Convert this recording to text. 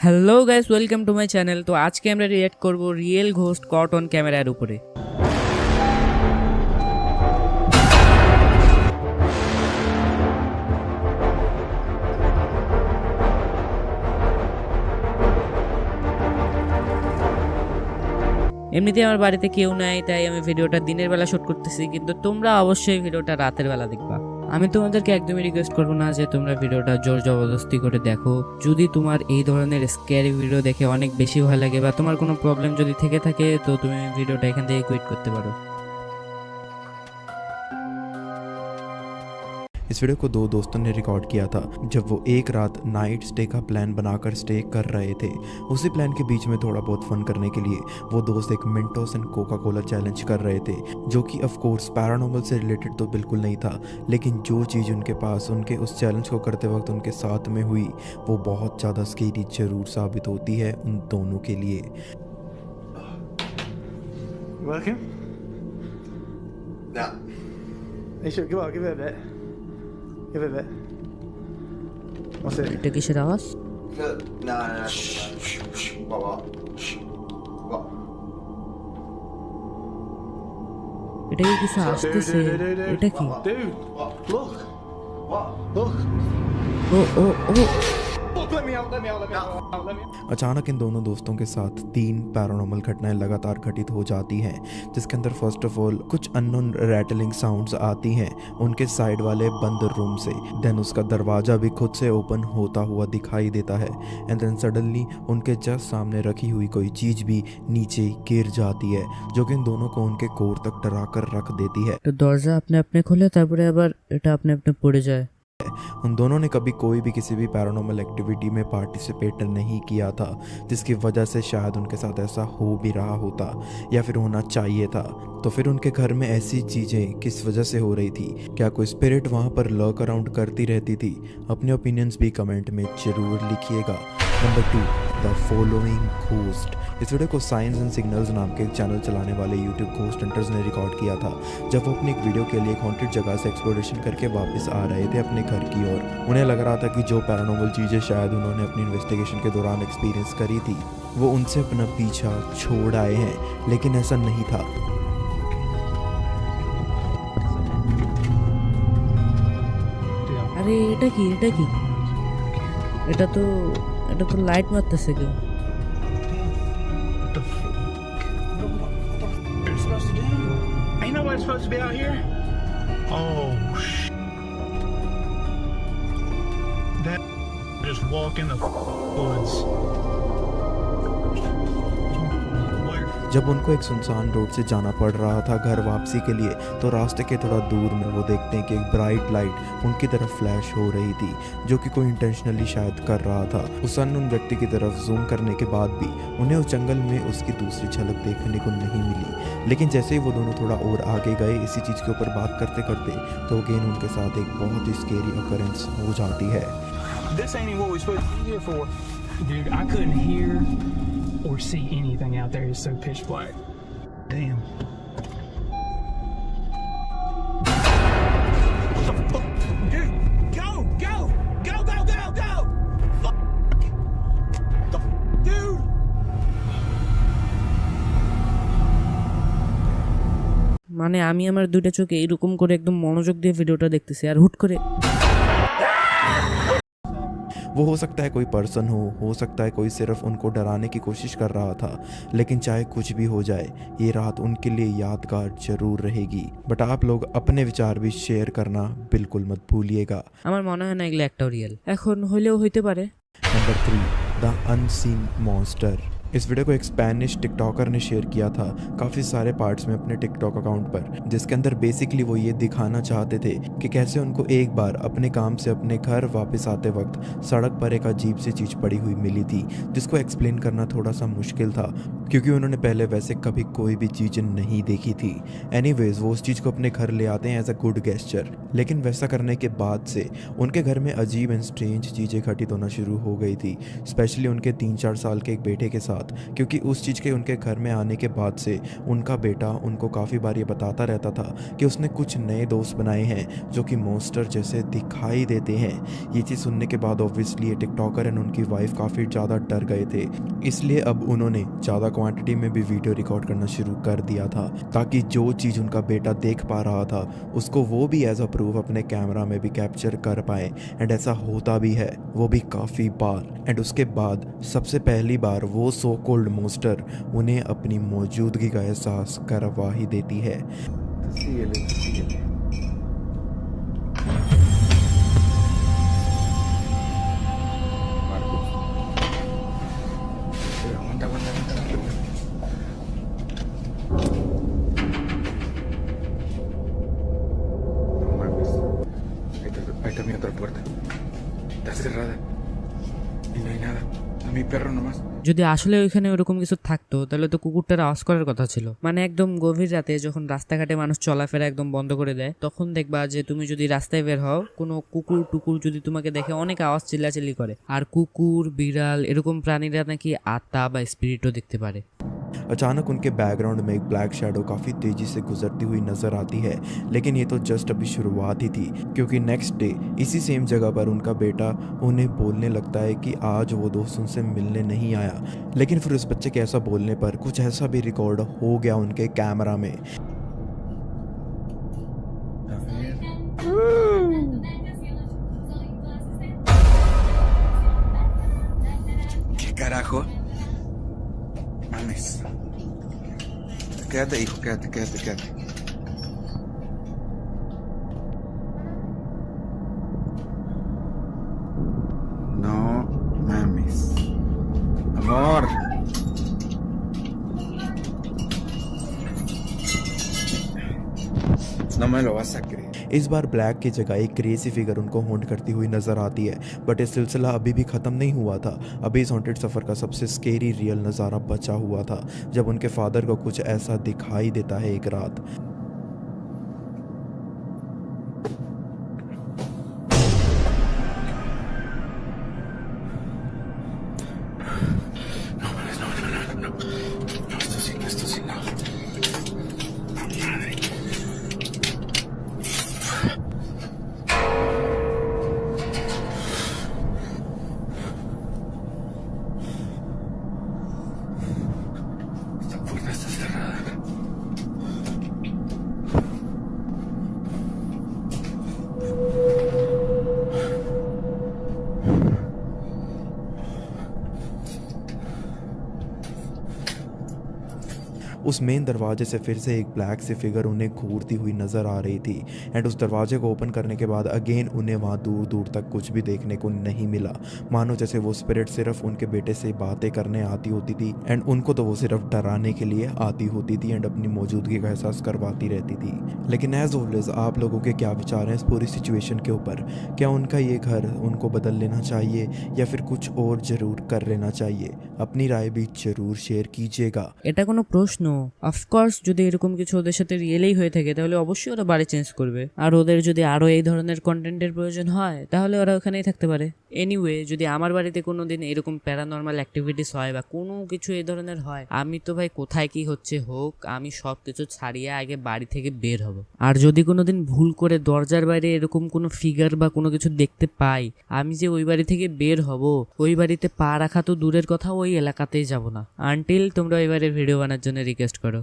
Hello guys, welcome to my channel. তো আজকে আমরা রিয়েক্ট করব রিয়েল ঘোস্ট কট অন ক্যামেরার উপরে। এমনিতে আমার বাড়িতে কেউ নাই, তাই আমি ভিডিওটা দিনের বেলা শুট করতেছি, কিন্তু তোমরা অবশ্যই ভিডিওটা রাতের বেলা দেখবা। আমি তোমাদেরকে একদমই রিকোয়েস্ট করবো না যে তোমরা ভিডিওটা জোর জবরদস্তি করে দেখো। যদি তোমার এই ধরনের স্ক্যারি ভিডিও দেখে অনেক বেশি ভয় লাগে বা তোমার কোনো প্রবলেম যদি থেকে থাকে, তো তুমি ভিডিওটা এখান থেকে কুইট করতে পারো। इस वीडियो को दो दोस्तों ने रिकॉर्ड किया था जब वो एक रात नाइट स्टे का प्लान बनाकर स्टे कर रहे थे। उसी प्लान के बीच में थोड़ा बहुत फन करने के लिए वो दोस्त एक मिंटोस एंड कोका कोला चैलेंज कर रहे थे, जो कि ऑफ कोर्स पैरानॉर्मल से रिलेटेड तो बिल्कुल नहीं था, लेकिन जो चीज़ उनके पास उनके उस चैलेंज को करते वक्त उनके साथ में हुई वो बहुत ज़्यादा स्केरी जरूर साबित होती है उन दोनों के लिए। Working? No. You should give it a bit. Give it a bit. What's it? এটা কিসের আওয়াজ? No. What? এটা কি কিছু আসতেছে? এটা কি? Dude, look. What? Look. O O O Look, let me out. अचानक इन दोनों दोस्तों के साथ 3 पैरानॉर्मल घटनाएं लगातार घटित हो जाती हैं, जिसके अंदर फर्स्ट ऑफ ऑल कुछ अननोन रैटलिंग साउंड्स आती हैं उनके साइड वाले बंद रूम से। देन उसका दरवाज़ा भी खुद से ओपन होता हुआ दिखाई देता है एंड देन सडनली उनके जस्ट सामने रखी हुई कोई चीज़ भी नीचे गिर जाती है, जो कि इन दोनों को उनके कोर तक डरा कर रख देती है। তো দরজা আপনি আপনি খুলে তারপরে আবার এটা আপনি আপনি পড়ে যায়। उन दोनों ने कभी कोई भी किसी भी पैरानॉर्मल एक्टिविटी में पार्टिसिपेट नहीं किया था, जिसकी वजह से शायद उनके साथ ऐसा हो भी रहा होता या फिर होना चाहिए था। तो फिर उनके घर में ऐसी चीज़ें किस वजह से हो रही थी? क्या कोई स्पिरिट वहाँ पर लर्क अराउंड करती रहती थी? अपने ओपिनियंस भी कमेंट में ज़रूर लिखिएगा। Number 2, the following ghost. इस वीडियो को साइंस एंड सिग्नल्स नाम के एक चैनल चलाने वाले यूट्यूब घोस्ट हंटर्स ने रिकॉर्ड किया था, जब वो अपनी एक वीडियो के लिए एक हॉन्टेड जगह से एक्सप्लोरेशन करके वापस आ रहे थे अपने घर की ओर। उन्हें लग रहा था कि जो पैरानॉर्मल चीज़ें शायद उन्होंने अपनी इन्वेस्टिगेशन के दौरान एक्सपीरियंस करी थी वो उनसे अपना पीछा छोड़ आए हैं, लेकिन ऐसा नहीं था। আরে এটা কি? এটা কি? এটা তো লাইট মারতেছে কেউ। Ain't nobody supposed to be out here? Oh, that just walk in the woods. जब उनको एक सुनसान रोड से जाना पड़ रहा था घर वापसी के लिए, तो रास्ते के थोड़ा दूर में वो देखते हैं कि एक ब्राइट लाइट उनकी तरफ फ्लैश हो रही थी, जो कि कोई इंटेंशनली शायद कर रहा था। उस अननोन व्यक्ति की तरफ जूम करने के बाद भी उन्हें उस जंगल में उसकी दूसरी झलक देखने को नहीं मिली। लेकिन जैसे ही वो दोनों थोड़ा और आगे गए इसी चीज़ के ऊपर बात करते करते, तो अगेन उनके साथ एक बहुत ही स्केरी अकरेंस हो जाती है। This ain't what we supposed to be here for. Dude, I couldn't hear or see anything out there. It's so pitch black. Damn. What the fuck? Dude, go! Fuck. Dude! মানে আমি আমার দুইটা চোখে এরকম করে একদম মনোযোগ দিয়ে ভিডিওটা দেখতেছি, আর হুট করে वो हो सकता है कोई पर्सन हो सकता है कोई सिर्फ उनको डराने की कोशिश कर रहा था, लेकिन चाहे कुछ भी हो जाए ये रात उनके लिए यादगार जरूर रहेगी। बट आप लोग अपने विचार भी शेयर करना बिल्कुल मत भूलिएगा। আমার মনে হয় না এগুলো একটাও রিয়েল, এখন হইলেও হইতে পারে। Number 3, the unseen monster. इस वीडियो को एक स्पेनिश टिकटॉकर ने शेयर किया था काफ़ी सारे पार्ट्स में अपने टिकटॉक अकाउंट पर, जिसके अंदर बेसिकली वो ये दिखाना चाहते थे कि कैसे उनको एक बार अपने काम से अपने घर वापस आते वक्त सड़क पर एक अजीब सी चीज़ पड़ी हुई मिली थी, जिसको एक्सप्लेन करना थोड़ा सा मुश्किल था क्योंकि उन्होंने पहले वैसे कभी कोई भी चीज़ नहीं देखी थी। एनीवेज वो उस चीज़ को अपने घर ले आते हैं एज अ गुड गेस्चर, लेकिन वैसा करने के बाद से उनके घर में अजीब एंड स्ट्रेंज चीज़ें घटित होना शुरू हो गई थी, स्पेशली उनके 3-4 साल के एक बेटे के साथ, साथ, क्योंकि उस चीज़ के उनके घर में आने के बाद से उनका बेटा उनको काफ़ी बार ये बताता रहता था कि उसने कुछ नए दोस्त बनाए हैं जो कि मॉन्स्टर जैसे दिखाई देते हैं। ये चीज़ सुनने के बाद ऑब्वियसली ये टिकटॉकर एंड उनकी वाइफ काफ़ी ज़्यादा डर गए थे, इसलिए अब उन्होंने ज़्यादा क्वांटिटी में भी वीडियो रिकॉर्ड करना शुरू कर दिया था ताकि जो चीज़ उनका बेटा देख पा रहा था उसको वो भी एज अ प्रूफ अपने कैमरा में भी कैप्चर कर पाए। एंड ऐसा होता भी है, वो भी काफ़ी बार। एंड उसके बाद सबसे पहली बार वो सो कॉल्ड मॉन्स्टर उन्हें अपनी मौजूदगी का एहसास करवा ही देती है। Aguanta, aguanta, aguanta. No mames. Ahí está mi otra puerta. Está cerrada. Y no hay nada. A mi perro nomás. যদি আসলে ওইখানে ওরকম কিছু থাকতো তাহলে তো কুকুরটার আওয়াজ করার কথা ছিল। মানে একদম গভীর রাতে যখন রাস্তাঘাটে মানুষ চলাফেরা একদম বন্ধ করে দেয়, তখন দেখবা যে তুমি যদি রাস্তায় বের হও, কোনো কুকুর টুকুর যদি তোমাকে দেখে অনেক আওয়াজ চিল্লাচিল্লি করে। আর কুকুর, বিড়াল এরকম প্রাণীরা নাকি আত্মা বা স্পিরিটও দেখতে পারে। अचानक उनके बैकग्राउंड में एक ब्लैक शैडो काफ़ी तेज़ी से गुजरती हुई नज़र आती है, लेकिन ये तो जस्ट अभी शुरुआत ही थी, क्योंकि नेक्स्ट डे इसी सेम जगह पर उनका बेटा उन्हें बोलने लगता है कि आज वो दोस्त उनसे मिलने नहीं आया। लेकिन फिर उस बच्चे के ऐसा बोलने पर कुछ ऐसा भी रिकॉर्ड हो गया उनके कैमरा में। ¿Qué carajo? Mames. Quédate, hijo, quédate. No mames. Amor. No me lo vas a creer. इस बार ब्लैक की जगह एक क्रेजी फिगर उनको हॉन्ट करती हुई नज़र आती है, बट ये सिलसिला अभी भी ख़त्म नहीं हुआ था। अभी इस हॉन्टेड सफ़र का सबसे स्केरी रियल नज़ारा बचा हुआ था, जब उनके फादर को कुछ ऐसा दिखाई देता है एक रात। Esto sí, no. Madre. Esta puerta está cerrada. उस मेन दरवाजे से फिर से एक ब्लैक सी फिगर उन्हें घूरती हुई नज़र आ रही थी। एंड उस दरवाजे को ओपन करने के बाद अगेन उन्हें वहाँ दूर दूर तक कुछ भी देखने को नहीं मिला, मानो जैसे वो स्पिरिट सिर्फ उनके बेटे से बातें करने आती होती थी एंड उनको तो वो सिर्फ डराने के लिए आती होती थी एंड अपनी मौजूदगी का एहसास करवाती रहती थी। लेकिन एज ऑलवेज आप लोगों के क्या विचार हैं इस पूरी सिचुएशन के ऊपर? क्या उनका ये घर उनको बदल लेना चाहिए या फिर कुछ और ज़रूर कर लेना चाहिए? अपनी राय भी ज़रूर शेयर कीजिएगा। এটা কোনো প্রশ্ন? অফকোর্স যদি এরকম কিছু ওদের সাথে রিয়েলেই হয়ে থাকে তাহলে অবশ্যই ওরা বাড়ি চেঞ্জ করবে, আর ওদের যদি আরও এই ধরনের কন্টেন্টের প্রয়োজন হয় তাহলে ওরা ওখানেই থাকতে পারে। এনিওয়ে, যদি আমার বাড়িতে কোনো দিন এরকম প্যারানর্মাল অ্যাক্টিভিটিস হয় বা কোনো কিছু এই ধরনের হয়, আমি তো ভাই কোথায় কি হচ্ছে হোক, আমি সব কিছু ছাড়িয়ে আগে বাড়ি থেকে বের হব। আর যদি কোনো দিন ভুল করে দরজার বাইরে এরকম কোনো ফিগার বা কোনো কিছু দেখতে পাই, আমি যে ওই বাড়ি থেকে বের হব, ওই বাড়িতে পা রাখা তো দূরের কথা, ওই এলাকাতেই যাব না আনটিল তোমরা এবারে ভিডিও বানার জন্য রিকোয়েস্ট করো।